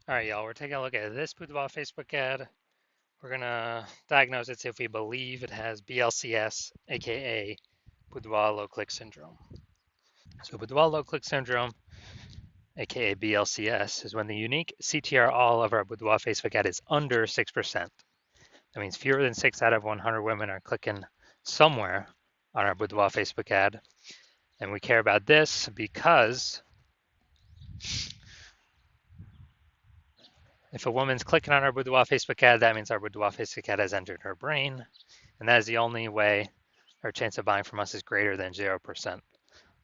All right, y'all, we're taking a look at this Boudoir Facebook ad. We're gonna diagnose it, see if we believe it has BLCS, aka Boudoir low click syndrome. So Boudoir low click syndrome, aka BLCS, is when the unique CTR all of our Boudoir Facebook ad is under 6%. That means fewer than 6 out of 100 women are clicking somewhere on our Boudoir Facebook ad. And we care about this because if a woman's clicking on our Boudoir Facebook ad, that means our Boudoir Facebook ad has entered her brain. And that is the only way our chance of buying from us is greater than 0%.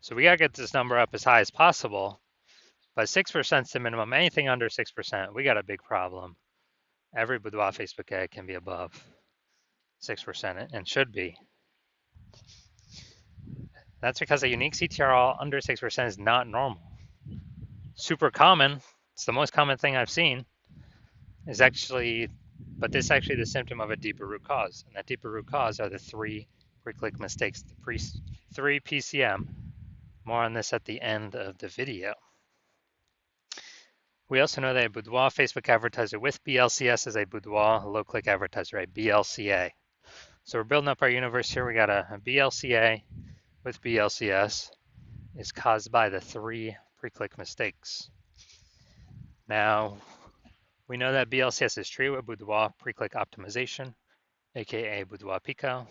So we got to get this number up as high as possible, but 6% is the minimum. Anything under 6%, we got a big problem. Every Boudoir Facebook ad can be above 6% and should be. That's because a unique CTRL under 6% is not normal. Super common, it's the most common thing I've seen, is actually, but this is actually the symptom of a deeper root cause. And that deeper root cause are the three pre-click mistakes, the three PCM. More on this at the end of the video. We also know that a Boudoir Facebook advertiser with BLCS is a Boudoir low-click advertiser, a BLCA. So we're building up our universe here. We got a BLCA with BLCS is caused by the three pre-click mistakes. Now, we know that BLCS is treated with Boudoir pre-click optimization, aka Boudoir Pico,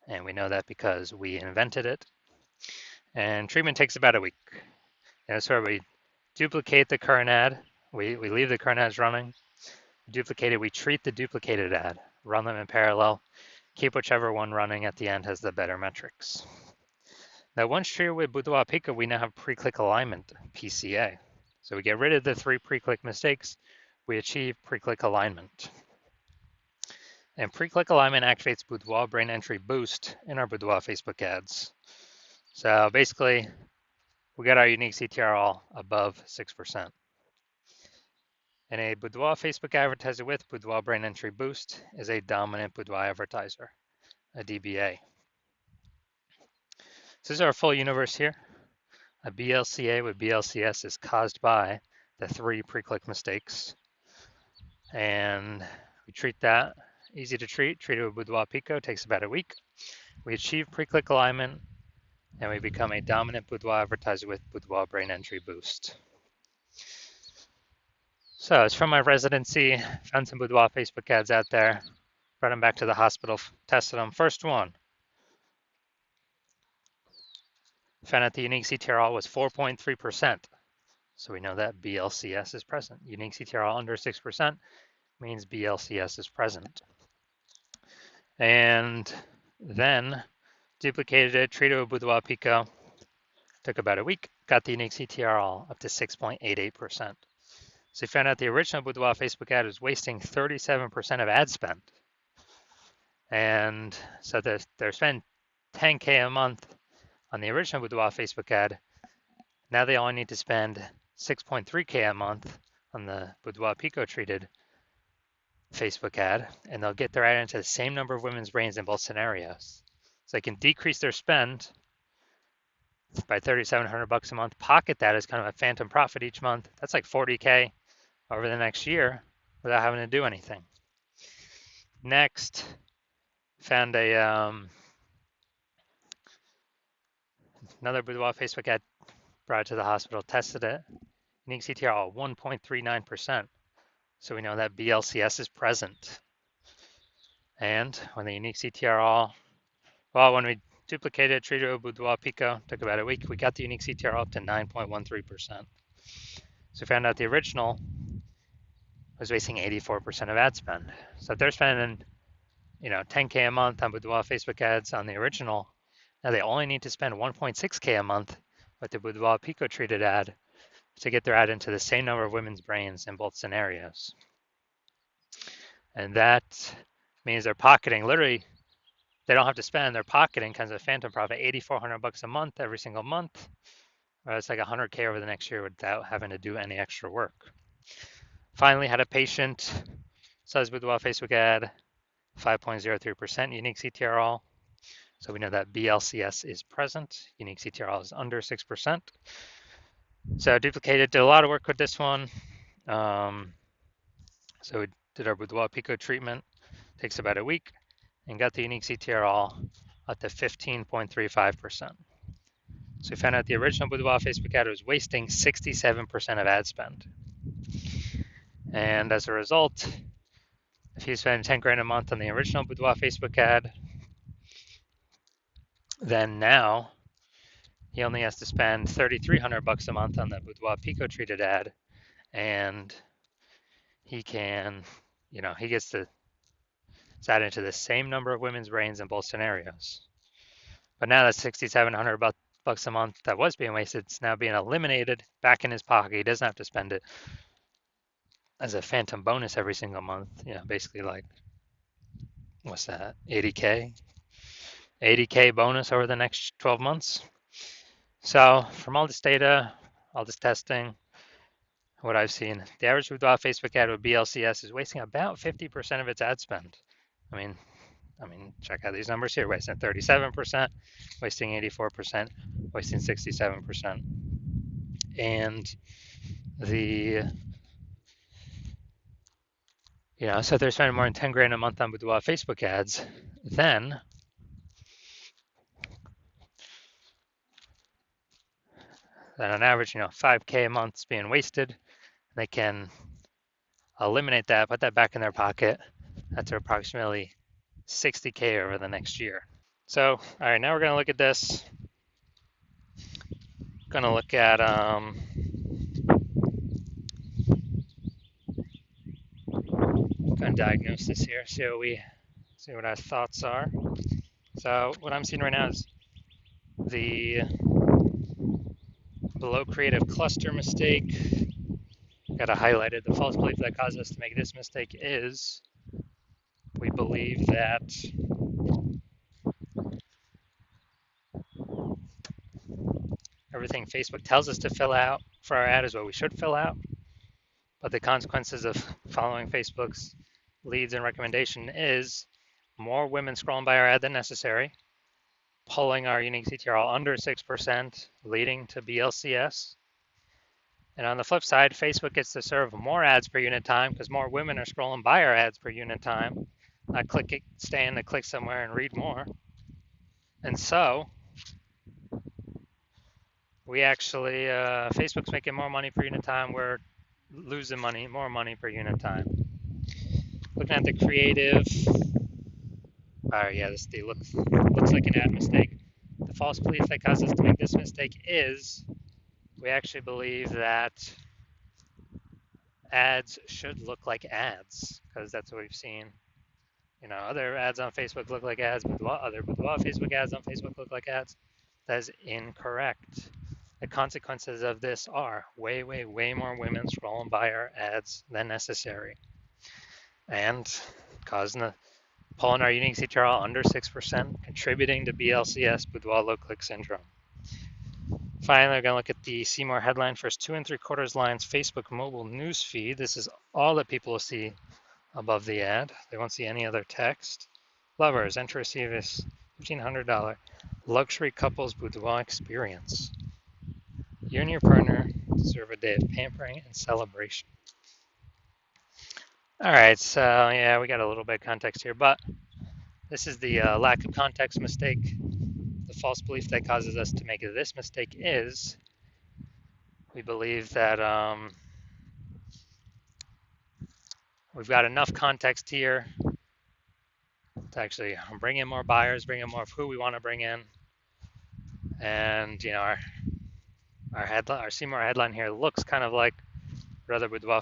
and we know that because we invented it. And treatment takes about a week. And that's where we duplicate the current ad. We leave the current ads running. Duplicate it. We treat the duplicated ad, run them in parallel, keep whichever one running at the end has the better metrics. Now, once treated with Boudoir Pico, we now have pre-click alignment, PCA. So we get rid of the three pre-click mistakes. We achieve pre-click alignment. And pre-click alignment activates Boudoir brain entry boost in our Boudoir Facebook ads. So basically, we got our unique CTR all above 6%. And a Boudoir Facebook advertiser with Boudoir brain entry boost is a dominant Boudoir advertiser, a DBA. So this is our full universe here. A BLCA with BLCS is caused by the three pre-click mistakes. And we treat that, easy to treat it with Boudoir Pico, takes about a week. We achieve pre-click alignment, and we become a dominant Boudoir advertiser with Boudoir brain entry boost. So it's from my residency, found some Boudoir Facebook ads out there, brought them back to the hospital, tested them. First one, found out the unique CTRL was 4.3%. So we know that BLCS is present. Unique CTRL under 6% means BLCS is present. And then duplicated it, treated with Boudoir Pico, took about a week, got the unique CTRL up to 6.88%. So we found out the original Boudoir Facebook ad was wasting 37% of ad spend. And so they're spending 10K a month on the original Boudoir Facebook ad. Now they only need to spend 6.3K a month on the Boudoir Pico treated Facebook ad, and they'll get their ad into the same number of women's brains in both scenarios. So they can decrease their spend by $3,700 a month, pocket that as kind of a phantom profit each month. That's like 40K over the next year without having to do anything. Next, found another Boudoir Facebook ad, brought it to the hospital, tested it. Unique CTR 1.39%. So we know that BLCS is present. And when the unique CTR when we duplicated it, treated it with Boudoir Pico, took about a week, we got the unique CTR up to 9.13%. So we found out the original was wasting 84% of ad spend. So if they're spending, 10K a month on Boudoir Facebook ads on the original, now they only need to spend 1.6K a month with the Boudoir Pico treated ad to get their ad into the same number of women's brains in both scenarios. And that means they're pocketing, literally, they don't have to spend, they're pocketing kind of a phantom profit, $8,400 a month every single month. Or it's like 100K over the next year without having to do any extra work. Finally, had a patient, says Boudoir Facebook ad, 5.03% unique CTRL. So we know that BLCS is present. Unique CTRL is under 6%. So duplicated, did a lot of work with this one. So we did our Boudoir Pico treatment, takes about a week, and got the unique CTR all up to 15.35%. So we found out the original Boudoir Facebook ad was wasting 67% of ad spend. And as a result, if you spend 10 grand a month on the original Boudoir Facebook ad, then now he only has to spend $3,300 a month on the Boudoir Pico treated ad, and he can, he gets to add into the same number of women's brains in both scenarios. But now that $6,700 a month that was being wasted, it's now being eliminated back in his pocket. He doesn't have to spend it as a phantom bonus every single month. Basically like, what's that, 80K? 80K bonus over the next 12 months. So from all this data, all this testing, what I've seen, the average Boudoir Facebook ad with BLCS is wasting about 50% of its ad spend. I mean, check out these numbers here: wasting 37%, wasting 84%, wasting 67%. And so they're spending more than 10 grand a month on Boudoir Facebook ads, then on average, 5K a month is being wasted. They can eliminate that, put that back in their pocket. That's approximately 60K over the next year. So, all right, now we're going to look at this. Going to look at going to diagnose this here, see what our thoughts are. So what I'm seeing right now is the below creative cluster mistake. Got to highlight it. The false belief that caused us to make this mistake is we believe that everything Facebook tells us to fill out for our ad is what we should fill out. But the consequences of following Facebook's leads and recommendation is more women scrolling by our ad than necessary, pulling our unique CTR under 6%, leading to BLCS. And on the flip side, Facebook gets to serve more ads per unit time because more women are scrolling by our ads per unit time, not staying to click somewhere and read more. And so we actually, Facebook's making more money per unit time. We're losing more money per unit time. Looking at the creative, this looks like an ad mistake. The false belief that caused us to make this mistake is we actually believe that ads should look like ads because that's what we've seen. Other ads on Facebook look like ads, but other Facebook ads on Facebook look like ads. That is incorrect. The consequences of this are way, way, way more women scrolling by our ads than necessary, and pulling our unique CTR under 6%, contributing to BLCS, Boudoir low click syndrome. Finally, we're going to look at the see more headline, first 2 3/4 lines, Facebook mobile news feed. This is all that people will see above the ad. They won't see any other text. Lovers, enter receive this $1,500 luxury couples boudoir experience. You and your partner deserve a day of pampering and celebration. All right, so we got a little bit of context here, but this is the lack of context mistake. The false belief that causes us to make this mistake is we believe that we've got enough context here to actually bring in more buyers, bring in more of who we want to bring in. And our see more headline here looks kind of like what other boudoir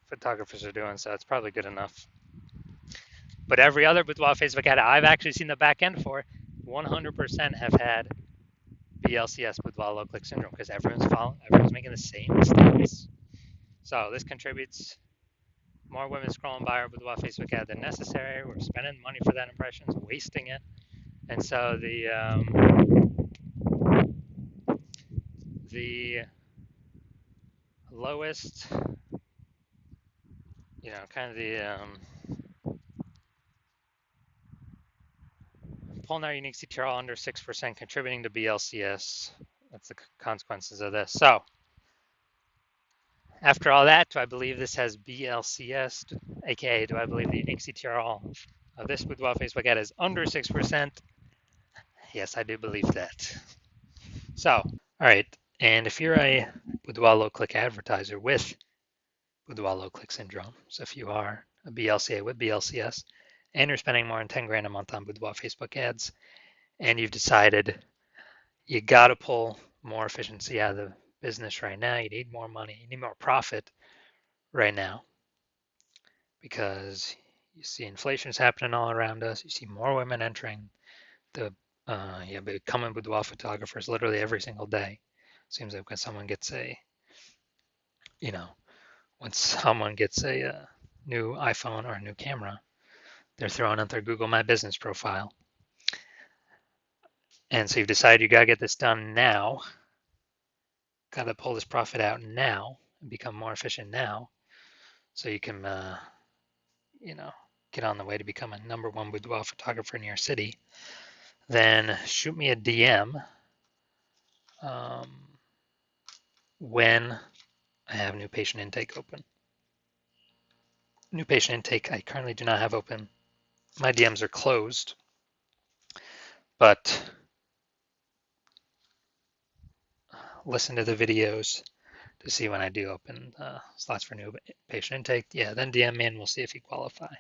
photographers are doing, so it's probably good enough. But every other boudoir Facebook ad I've actually seen the back end for 100% have had BLCS, boudoir low click syndrome, because everyone's making the same mistakes. So this contributes more women scrolling by our boudoir Facebook ad than necessary. We're spending money for that impressions, wasting it. And so the lowest, kind of the pulling our unique CTR under 6%, contributing to BLCS. That's the consequences of this. So After all that, do I believe this has BLCS, aka do I believe the unique CTRL of this Boudoir Facebook ad is under 6%? Yes, I do believe that. So, all right, and if you're a Boudoir low-click advertiser with Boudoir low-click syndrome, so if you are a BLCA with BLCS, and you're spending more than 10 grand a month on Boudoir Facebook ads, and you've decided you got to pull more efficiency out of the business right now, you need more money, you need more profit right now, because you see inflation is happening all around us. You see more women entering the becoming boudoir photographers literally every single day. Seems like when someone gets a, you know, when someone gets a new iPhone or a new camera, they're throwing out their Google My Business profile. And so you've decided you got to get this done now, got to pull this profit out now and become more efficient now so you can, get on the way to becoming #1 boudoir photographer in your city. Then shoot me a DM when I have new patient intake open. New patient intake I currently do not have open. My DMs are closed, but listen to the videos to see when I do open slots for new patient intake. Yeah, then DM me and we'll see if you qualify.